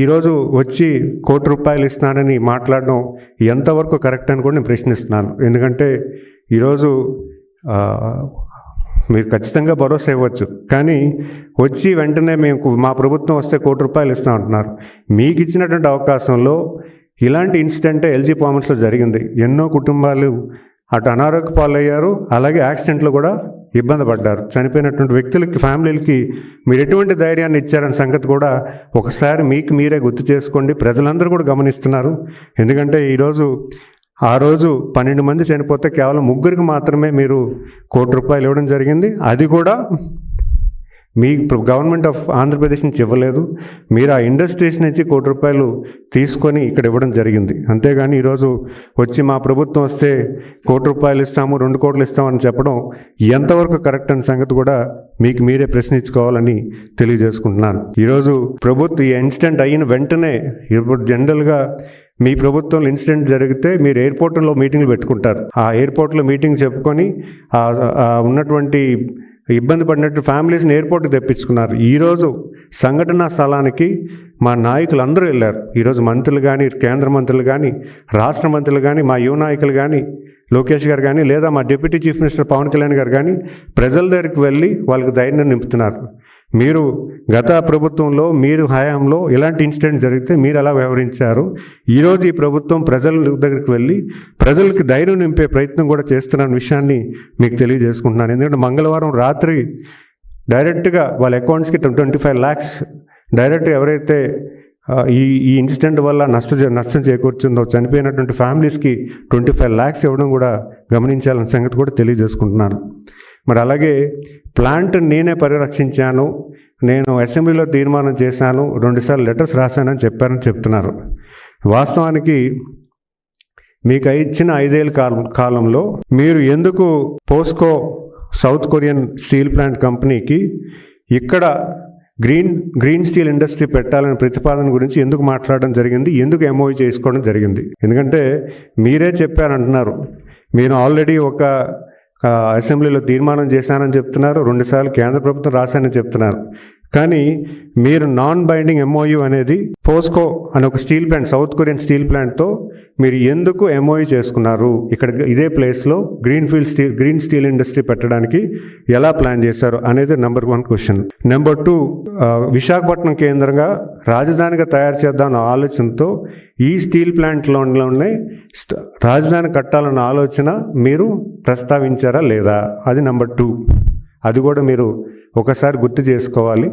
ఈరోజు వచ్చి ₹1,00,00,000 ఇస్తానని మాట్లాడడం ఎంతవరకు కరెక్ట్ అని కూడా నేను ప్రశ్నిస్తున్నాను. ఎందుకంటే ఈరోజు మీరు ఖచ్చితంగా భరోసా ఇవ్వచ్చు, కానీ వచ్చి వెంటనే మా ప్రభుత్వం వస్తే ₹1,00,00,000 ఇస్తాం అంటున్నారు. మీకు ఇచ్చినటువంటి అవకాశంలో ఇలాంటి ఇన్సిడెంట్ ఎల్జీ ఫార్మర్స్లో జరిగింది. ఎన్నో కుటుంబాలు అటు అనారోగ్య పాలయ్యారు, అలాగే యాక్సిడెంట్లో కూడా ఇబ్బంది పడ్డారు. చనిపోయినటువంటి వ్యక్తులకి, ఫ్యామిలీలకి మీరు ఎటువంటి ధైర్యాన్ని ఇచ్చారనే సంగతి కూడా ఒకసారి మీకు మీరే గుర్తు చేసుకోండి. ప్రజలందరూ కూడా గమనిస్తున్నారు. ఎందుకంటే ఆ రోజు 12 మంది చనిపోతే కేవలం 3 మాత్రమే మీరు ₹1,00,00,000 ఇవ్వడం జరిగింది. అది కూడా మీ గవర్నమెంట్ ఆఫ్ ఆంధ్రప్రదేశ్ నుంచి ఇవ్వలేదు. మీరు ఆ ఇండస్ట్రీస్ నుంచి ₹1,00,00,000 తీసుకొని ఇక్కడ ఇవ్వడం జరిగింది. అంతేగాని ఈరోజు వచ్చి మా ప్రభుత్వం వస్తే ₹1,00,00,000 ఇస్తాము, 2 కోట్లు ఇస్తామని చెప్పడం ఎంతవరకు కరెక్ట్ అనే సంగతి కూడా మీకు మీరే ప్రశ్నించుకోవాలని తెలియజేసుకుంటున్నాను. ఈరోజు ప్రభుత్వం ఈ ఇన్సిడెంట్ అయిన వెంటనే, ఇప్పుడు జనరల్గా మీ ప్రభుత్వంలో ఇన్సిడెంట్ జరిగితే మీరు ఎయిర్పోర్ట్లో మీటింగ్లు పెట్టుకుంటారు. ఆ ఎయిర్పోర్ట్లో మీటింగ్ చెప్పుకొని ఉన్నటువంటి ఇబ్బంది పడినట్టు ఫ్యామిలీస్ని ఎయిర్పోర్ట్కి తెప్పించుకున్నారు. ఈరోజు సంఘటనా స్థలానికి మా నాయకులు అందరూ వెళ్ళారు. ఈరోజు మంత్రులు కానీ, కేంద్ర మంత్రులు కానీ, రాష్ట్ర మంత్రులు కానీ, మా యువ నాయకులు కానీ, లోకేష్ గారు కానీ, లేదా మా deputy chief minister Pawan Kalyan గారు కానీ ప్రజల దగ్గరికి వెళ్ళి వాళ్ళకి ధైర్యం నింపుతున్నారు. మీరు గత ప్రభుత్వంలో, మీరు హయాంలో ఇలాంటి ఇన్సిడెంట్ జరిగితే మీరు ఎలా వ్యవహరించారు? ఈరోజు ఈ ప్రభుత్వం ప్రజల దగ్గరికి వెళ్ళి ప్రజలకి ధైర్యం నింపే ప్రయత్నం కూడా చేస్తున్న విషయాన్ని మీకు తెలియజేసుకుంటున్నాను. ఎందుకంటే మంగళవారం రాత్రి డైరెక్ట్గా వాళ్ళ అకౌంట్స్కి 25 lakhs డైరెక్ట్గా ఎవరైతే ఈ ఇన్సిడెంట్ వల్ల నష్టం చేకూర్చుందో, చనిపోయినటువంటి ఫ్యామిలీస్కి 25 lakhs ఇవ్వడం కూడా గమనించాలన్న సంగతి కూడా తెలియజేసుకుంటున్నాను. మరి అలాగే ప్లాంట్ నేనే పరిరక్షించాను, నేను అసెంబ్లీలో తీర్మానం చేశాను, 2 సార్లు లెటర్స్ రాశానని చెప్పారని చెప్తున్నారు. వాస్తవానికి మీకు ఇచ్చిన 5 ఏళ్ళ కాలంలో మీరు ఎందుకు POSCO south Korean steel plant కంపెనీకి ఇక్కడ గ్రీన్ స్టీల్ ఇండస్ట్రీ పెట్టాలనే ప్రతిపాదన గురించి ఎందుకు మాట్లాడడం జరిగింది? ఎందుకు ఎంఓయూ చేసుకోవడం జరిగింది? ఎందుకంటే మీరే చెప్పారంటున్నారు, నేను ఆల్రెడీ ఒక అసెంబ్లీలో తీర్మానం చేశానని చెప్తున్నారు, 2 సార్లు కేంద్ర ప్రభుత్వం రాశానని చెప్తున్నారు. కానీ మీరు నాన్ బైండింగ్ ఎంఓయూ అనేది పోస్కో అనే ఒక steel plant, south Korean steel ప్లాంట్తో మీరు ఎందుకు ఎంఓయూ చేసుకున్నారు? ఇక్కడ ఇదే ప్లేస్లో గ్రీన్ స్టీల్ ఇండస్ట్రీ పెట్టడానికి ఎలా ప్లాన్ చేశారు అనేది నెంబర్ 1 క్వశ్చన్. నెంబర్ 2, విశాఖపట్నం కేంద్రంగా రాజధానిగా తయారు చేద్దామన్న ఆలోచనతో ఈ స్టీల్ ప్లాంట్లోనే రాజధాని కట్టాలన్న ఆలోచన మీరు ప్రస్తావించారా లేదా? అది నెంబర్ 2. అది కూడా మీరు ఒకసారి గుర్తు చేసుకోవాలి.